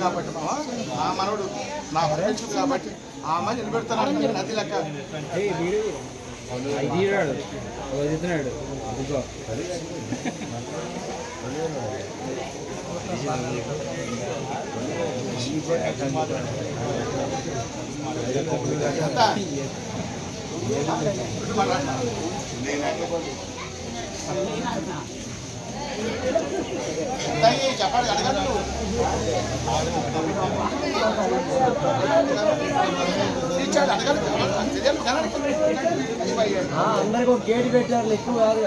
కాబట్టి నా మనవుడు నా ఫ్రెండ్స్ కాబట్టి ఆ అమ్మాయి నిలబెడతాను నది లెక్క చెప్తున్నాడు చెప్పాలి అడగదు అందరికి ఒక గేట్ పెట్టారు ఎక్కువ కాదు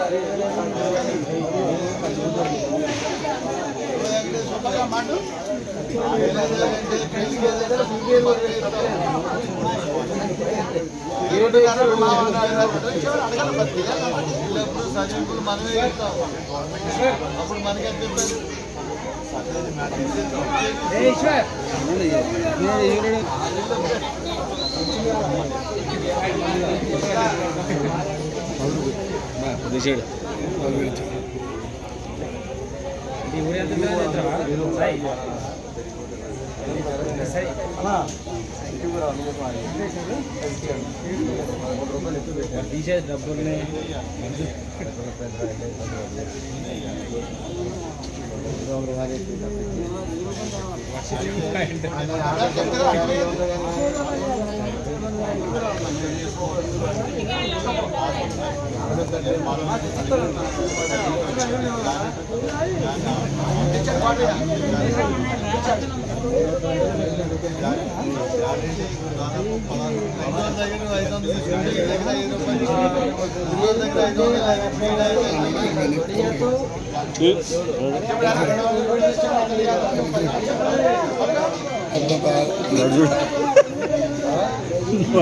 చదువుకులు మనమే చెప్తాం అప్పుడు మనకెంత తీసే డబ్బుల్ని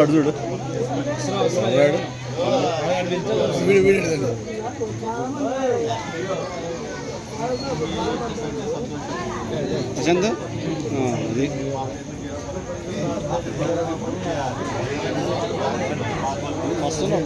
చూడు ప్రశాంత్ అది వస్తున్నాం.